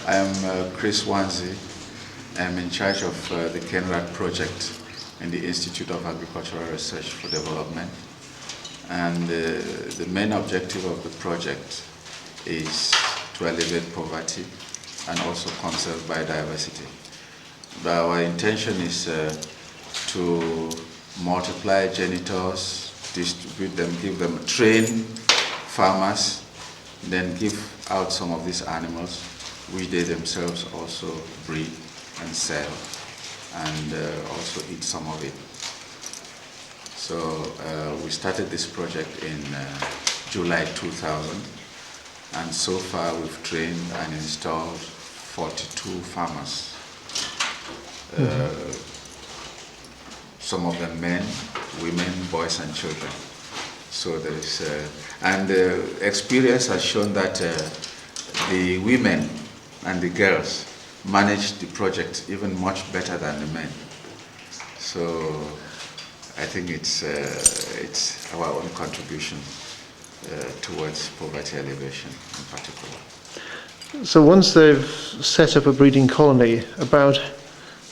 I am Chris Wanzi. I'm in charge of the KenRAD project in the Institute of Agricultural Research for Development. And the main objective of the project is to alleviate poverty and also conserve biodiversity. But our intention is to multiply genitors, distribute them, give them train farmers, then give out some of these animals, which they themselves also breed and sell, and also eat some of it. So we started this project in July 2000, and so far we've trained and installed 42 farmers. Some of them men, women, boys and children. So there is, and the experience has shown that the women and the girls manage the project even much better than the men. So I think it's our own contribution towards poverty alleviation in particular. So once they've set up a breeding colony, about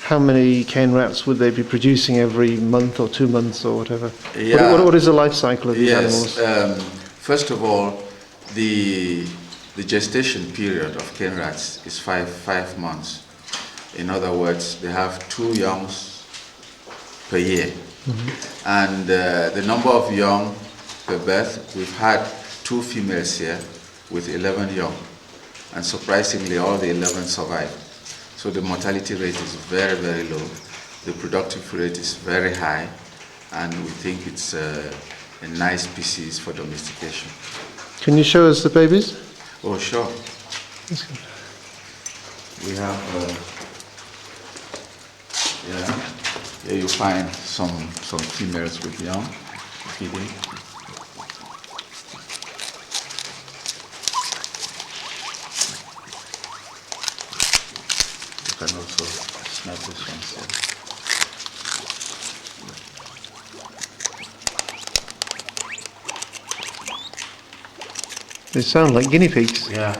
how many cane rats would they be producing every month or 2 months or whatever? Yeah. What is the life cycle of these animals? First of all, the gestation period of cane rats is five months. In other words, they have 2 youngs per year. Mm-hmm. And the number of young per birth, we've had 2 females here with 11 young. And surprisingly, all the 11 survive. So the mortality rate is very, very low. The productive rate is very high. And we think it's a nice species for domestication. Can you show us the babies? Oh, sure. We have, here you find some females with young feeding. You can also snap this one. They sound like guinea pigs. Yeah.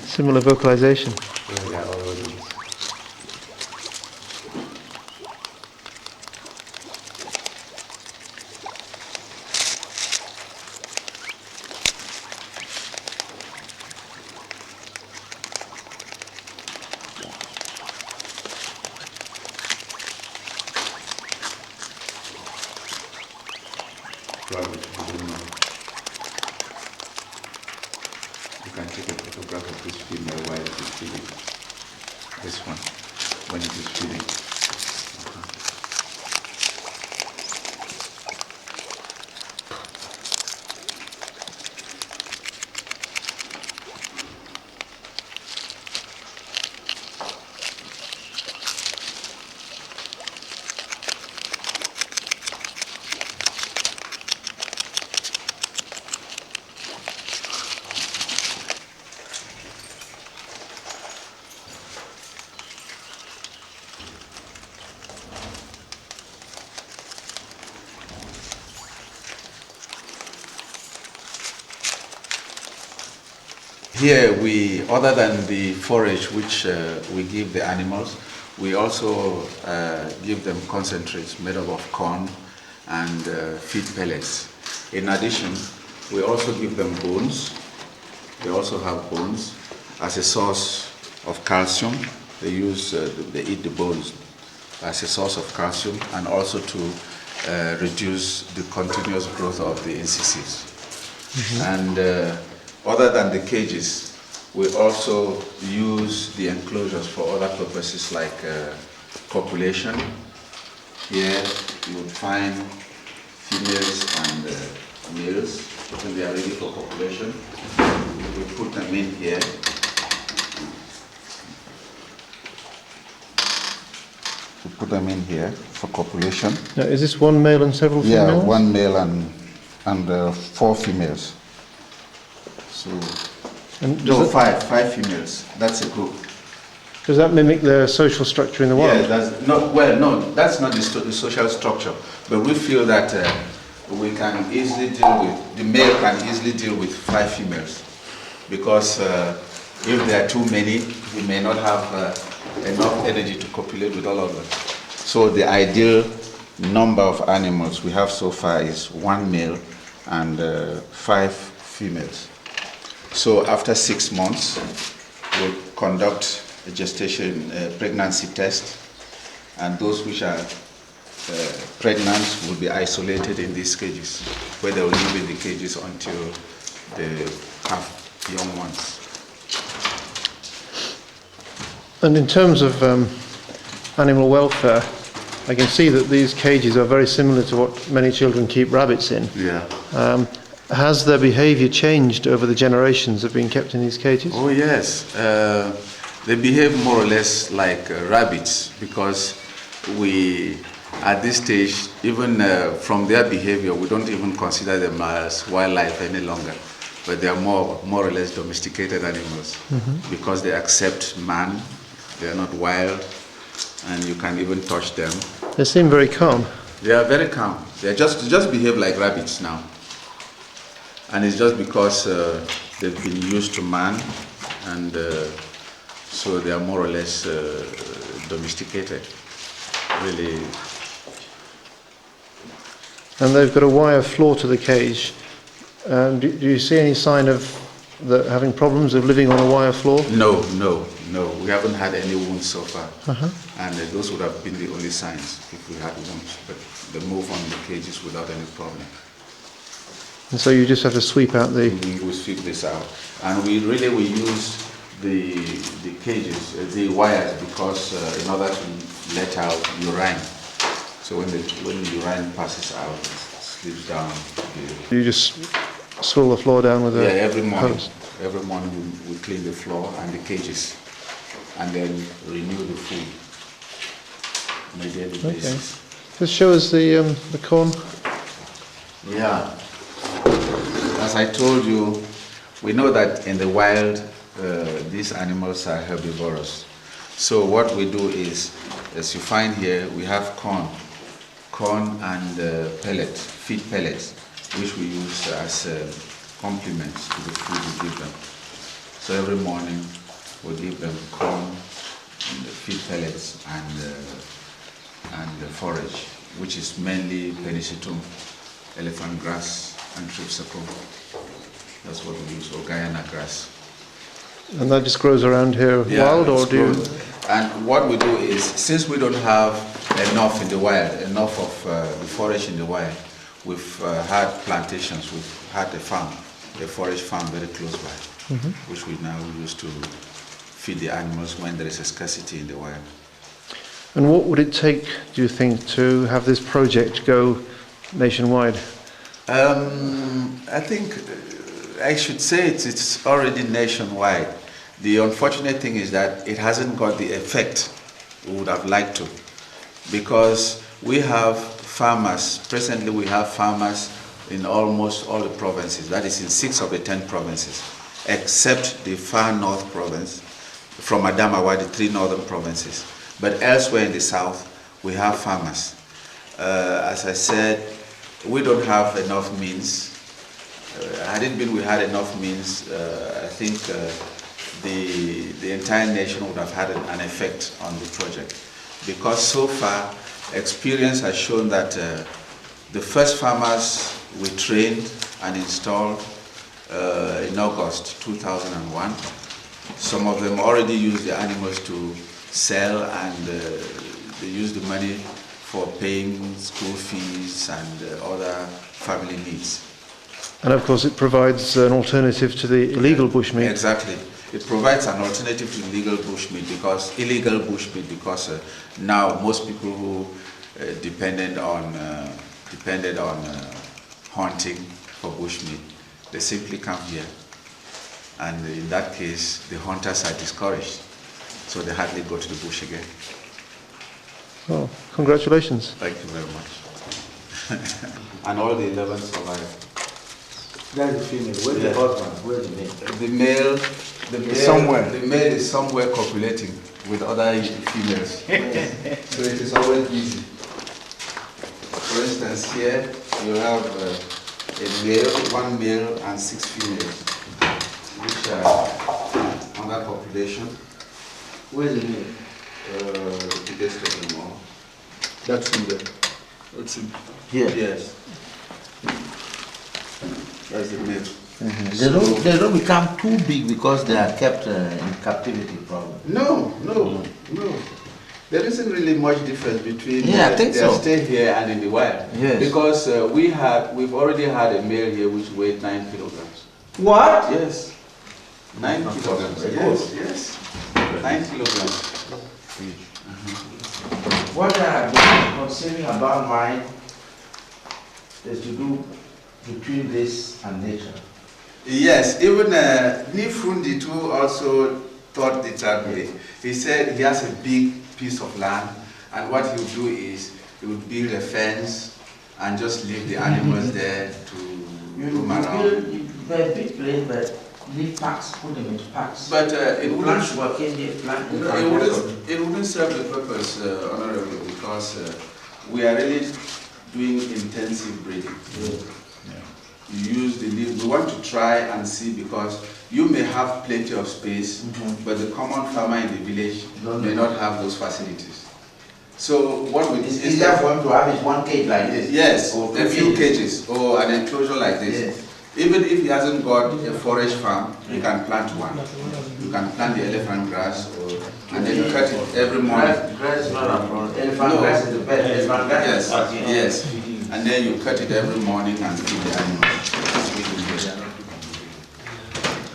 Similar vocalization. Yeah, already. You can take a photograph of this female while it is feeding. This one, when it is feeding. Here other than the forage which we give the animals, we also give them concentrates made up of corn and feed pellets. In addition, we also give them bones. They also have bones as a source of calcium. They eat the bones as a source of calcium, and also to reduce the continuous growth of the incisives. Mm-hmm. And other than the cages, we also use the enclosures for other purposes like copulation. Here you would find females and males when they are ready for copulation. We put them in here. We put them in here for copulation. Now, is this one male and several females? Yeah, 1 male and 4 females. So, no, five females. That's a group. Does that mimic the social structure in the wild? Yeah, that's not the social structure. But we feel that we can easily deal with, the male can easily deal with 5 females, because If there are too many, we may not have enough energy to copulate with all of them. So the ideal number of animals we have so far is 1 male and 5 females. So after 6 months, we'll conduct a gestation pregnancy test, and those which are pregnant will be isolated in these cages, where they will live in the cages until they have young ones. And in terms of animal welfare, I can see that these cages are very similar to what many children keep rabbits in. Yeah. Has their behaviour changed over the generations of being kept in these cages? Oh yes, they behave more or less like rabbits, because we, at this stage, even from their behavior, we don't even consider them as wildlife any longer, but they are more or less domesticated animals, because they accept man. They are not wild, and you can even touch them. They seem very calm. They are very calm. They just behave like rabbits now, and it's just because they've been used to man, and so they are more or less domesticated. Really. And they've got a wire floor to the cage. Do you see any sign of having problems of living on a wire floor? No. We haven't had any wounds so far. And those would have been the only signs if we had wounds. But they move on the cages without any problem. And so you just have to sweep out the... We sweep this out. And we use the cages, the wires, because in order to let out urine. So when the urine passes out, it slips down. You just swill the floor down with a every morning. hose? Every morning we clean the floor and the cages, and then renew the food on a daily basis. Just show us the corn. Yeah. As I told you, we know that in the wild, these animals are herbivorous. So what we do is, as you find here, we have corn and feed pellets, which we use as complements to the food we give them. So every morning we give them corn, feed pellets, and forage, which is mainly Penicitum, elephant grass, and Tripsacum. That's what we use, or Guyana grass. And that just grows around here wild, or do you... And what we do is, since we don't have enough in the wild, enough of the forage in the wild, we've had plantations, we've had a forage farm very close by, which we now use to feed the animals when there is a scarcity in the wild. And what would it take, do you think, to have this project go nationwide? I think I should say it's already nationwide. The unfortunate thing is that it hasn't got the effect we would have liked to, because we have farmers, presently we have farmers in almost all the provinces, that is in 6 of the 10 provinces, except the far north province, from Adamawa, the 3 northern provinces. But elsewhere in the south, we have farmers. As I said, we don't have enough means. Had it been we had enough means, I think the entire nation would have had an effect on the project. Because so far, experience has shown that the first farmers we trained and installed in August 2001, some of them already used the animals to sell, and they used the money for paying school fees and other family needs. And of course it provides an alternative to the illegal bushmeat. Exactly. It provides an alternative to illegal bushmeat, because now most people who depended on hunting for bushmeat, they simply come here, and in that case the hunters are discouraged, so they hardly go to the bush again. Oh, congratulations. Thank you very much. And all the 11 survived. That's the female. Where's the husband? Where's the male? The male somewhere. The male is somewhere copulating with other females. So it is always busy. For instance, here you have a male, 1 male and 6 females, which are under population. Where's the meal? The biggest of them all. That's in there. It's in Here. Yes. That's the male. They don't become too big because they are kept in captivity, probably. No. There isn't really much difference between Yeah, I think their so. stay here and in the wild. Yes. Because we've already had a male here which weighed 9 kilograms. What? Yes. 9 kilograms. Yes. 9 kilograms. What I've been considering about mine is to do between this and nature. Yes, even Nifundi too also thought the third way. He said he has a big piece of land, and what he would do is he would build a fence and just leave the animals there to roam around. You build a big place, but leave packs, put them into packs. But it Plants wouldn't, work in there, plant in it wouldn't serve the purpose, Honorable, because we are really doing intensive breeding. You use the leaf. We want to try and see, because you may have plenty of space, but the common farmer in the village may not have those facilities. So what we Is that for him to have his one cage like this? Yes, or a few cages or an enclosure like this. Yes. Even if he hasn't got a forage farm, he can plant one. You can plant the elephant grass, and then you cut it every morning. Grass is not a problem. Elephant grass is the best. Elephant grass Yes. And then you cut it every morning and feed the animals.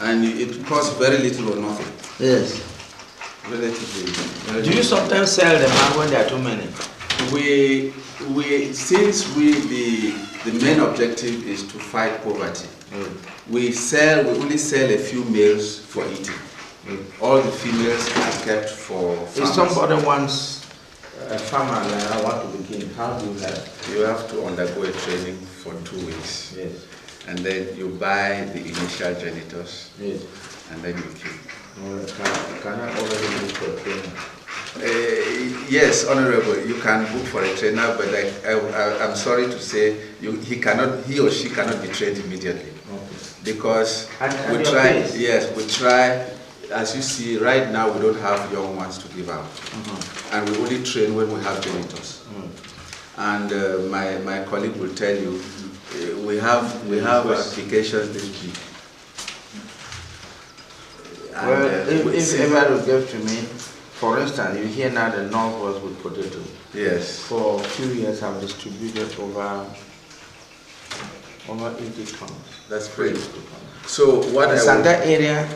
And it costs very little or nothing. Yes. Relatively. Do you sometimes sell them out when there are too many? Since the main objective is to fight poverty, we only sell a few males for eating. All the females are kept for farmers. If somebody wants a farmer like I want to begin, how do you help? You have to undergo a training for 2 weeks. Yes. And then you buy the initial genitors. Yes. And then you kill. Can I already look for a trainer? Yes, Honorable, you can book for a trainer, but I'm sorry to say he or she cannot be trained immediately. Okay. Because And we your try. pace? Yes, we try. As you see, right now we don't have young ones to give out, and we only train when we have genitors. And my colleague will tell you, we have applications this big. Well, if ever to give to me, for instance, you hear now the North was with potato. Yes. For a few years, I've distributed over 80 tons. That's great. So what In I will, that area,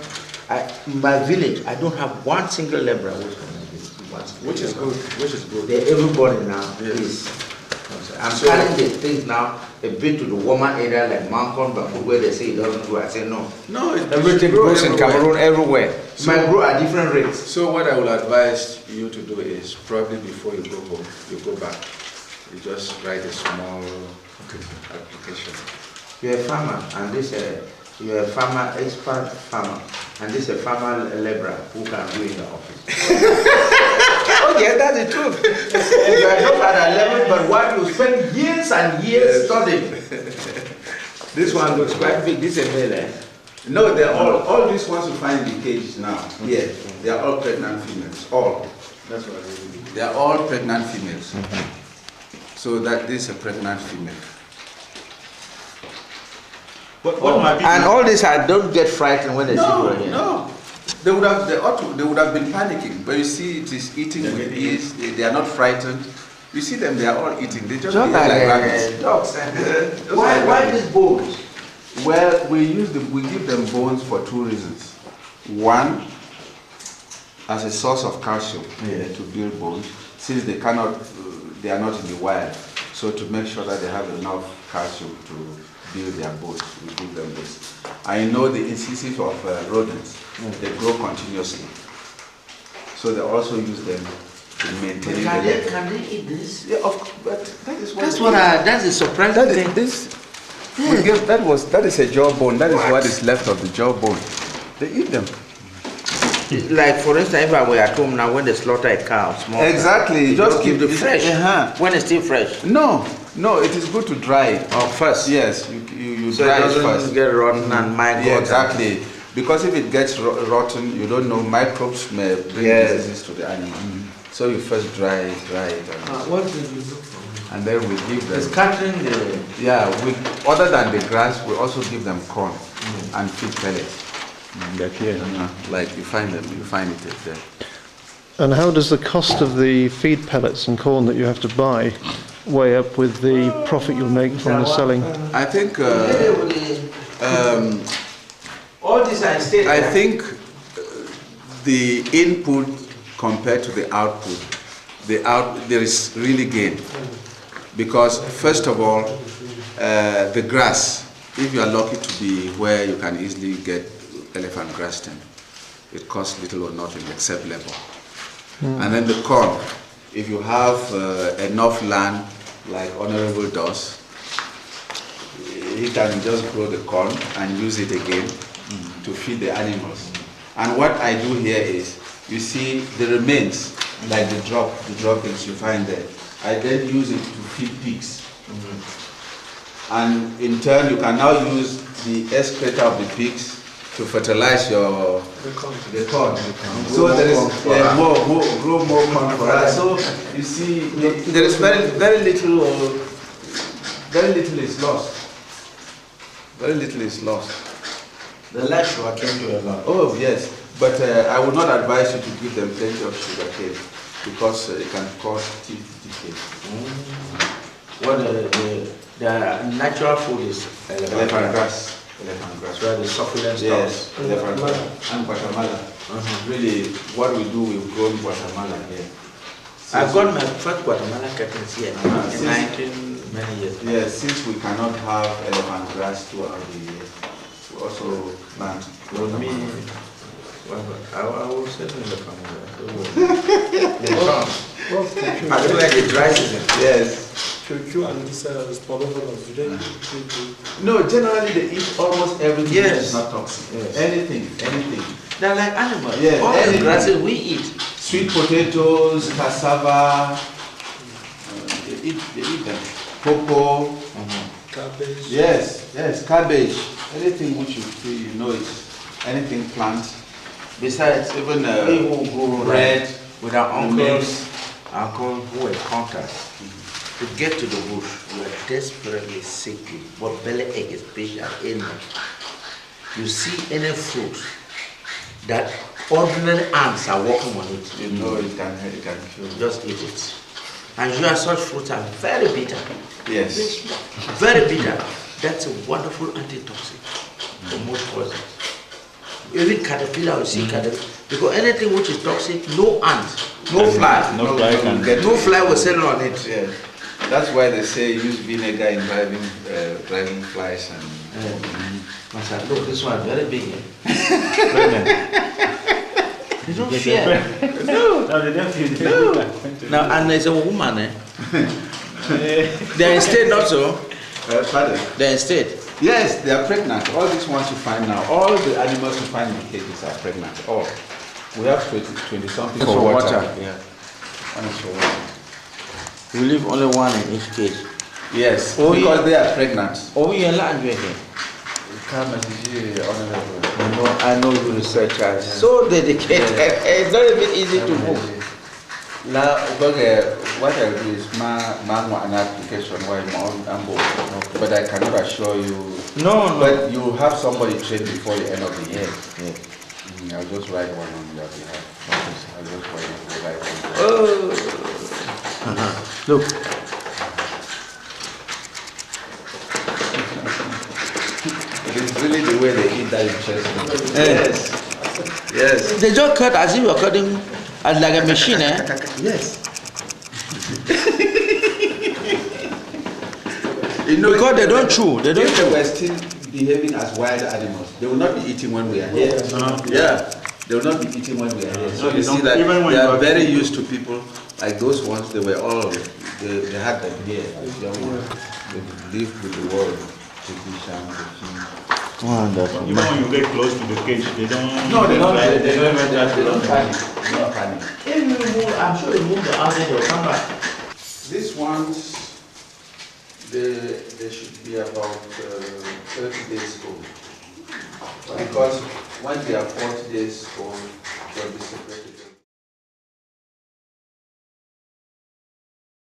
in my village, I don't have one single laborer which is good. Everybody now Yes. is. I'm telling the things now a bit to the warmer area like Mancon, but where they say it doesn't grow. I say no. No, Everything grows in Cameroon everywhere. So- Might grow at different rates. So what I will advise you to do is probably before you go home, you go back, you just write a small application. You're a farmer, and you're a farmer, expert farmer, and this is a farmer laborer who can do in the office. Okay, that's the truth. You are not at a level, but what you spend years and years studying. This one looks quite big. This is a male, eh? No, they're all these ones you find in the cages now. Yeah, they are all pregnant females. All. That's what they are all pregnant females. So that this is a pregnant female. And all this, I don't get frightened when they see you here. No. They would have been panicking, but you see, it is eating with ease. They are not frightened. You see them; they are all eating. They just behave like rabbits. Dogs. Why these bones? Well, we give them bones for 2 reasons. One, as a source of calcium to build bones, since they are not in the wild. So to make sure that they have enough calcium to build their bones, we give them this. I know the incisors of rodents, they grow continuously. So they also use them to maintain Can they eat this? Yeah, but that is what That's a surprising thing. That is a jawbone. That is what is left of the jawbone. They eat them. Like for instance, if I were at home now, when they slaughter a cow, small Exactly. you just give the fresh. When it's still fresh. No, it is good to dry it. Oh, first. Yes, you So dry it it doesn't first. get rotten and my God. Yeah, exactly. Because if it gets rotten, you don't know, microbes may bring diseases to the animal. So you first dry it. What do you look for? And then we give them. It's cutting the. Yeah, other than the grass, we also give them corn and feed pellets. They're here. Like you find it there. And how does the cost of the feed pellets and corn that you have to buy weigh up with the profit you'll make from the selling? I think. All this I said. I think the input compared to the output, there is really gain. Because first of all, the grass, if you are lucky to be where you can easily get elephant grass stem, it costs little or nothing except labor. And then the corn, if you have enough land, like Honorable does, he can just grow the corn and use it again to feed the animals. And what I do here is, you see the remains, like the droppings you find there, I then use it to feed pigs. And in turn, you can now use the excreta of the pigs to fertilize the corn. So there is grow more corn for us. So you see, there is very little is lost. Very little is lost. The light sugar came to a lot. Oh yes, but I would not advise you to give them plenty of sugar cane because it can cause teeth decay. What the natural food is Elephant grass. Elephant grass. Where the succulent Yes, stuff. elephant grass and Guatemala. Really, what we do, we've grown Guatemala here. I've got my first Guatemala curtains here in many years. Yes, since we cannot have elephant grass throughout the year, we also plant Guatemala. I will send in the family. Particularly the dry season. Yes. And this is probably today. No, generally they eat almost everything Yes. that is not toxic. Yes. Anything. They're like animals. Yes, All the anything. grasses we eat. Sweet potatoes, cassava, they eat them. Cocoa, Cabbage. yes, cabbage. Anything which you feel, you know it's anything plant. Besides, even We who grow bread with our milks. uncles who were hunters. To get to the bush, we are desperately sick with what belly ache especially ailment. You see any fruit that ordinary ants are walking on it, You know it can kill. just eat it. And you are such fruits are very bitter. Yes. Very bitter. That's a wonderful antitoxic for most poisons. Even caterpillar, you see caterpillar. Because anything which is toxic, no ant, no fly. No fly can get No fly will settle on it. Yes. That's why they say use vinegar in driving flies and. I said, look, this one is very big. They don't They fear. don't- No. No, they don't feel No. Now, and there's a woman, they're in state not so. Pardon? They're in state. Yes, they are pregnant. All these ones you find now, all the animals you find in cages are pregnant. All. We have 20 something That's for water. Yeah. One is for water. We leave only one in each cage. Yes, Oh, because yeah. they are pregnant. Oh, you're not here. I know you researchers. So dedicated. It's not even easy to move. Now, what I do is an application where I'm but I cannot assure you. No. But you have somebody trained before the end of the year. I'll just write one on your behalf. I'll just write one. Oh. Look. It's really the way they eat that interesting. Yes. They just cut as if you're cutting as like a machine, Yes. You know, Because they don't chew. They don't if they chew. were still behaving as wild animals, they will not be eating when we are here. Yeah. They will not be eating when we are here. So they you see don't- that even when they you are are very eating. used to people like those ones. They were all they had them here as young ones. They lived with the world. Wonderful. Even when you get close to the cage, they don't. No, they don't. try- They don't panic. They don't panic. If you move, I'm sure you move the outside, they'll come back. These ones, they should be about 30 days old. Because When they are 40 days old, they'll be separated.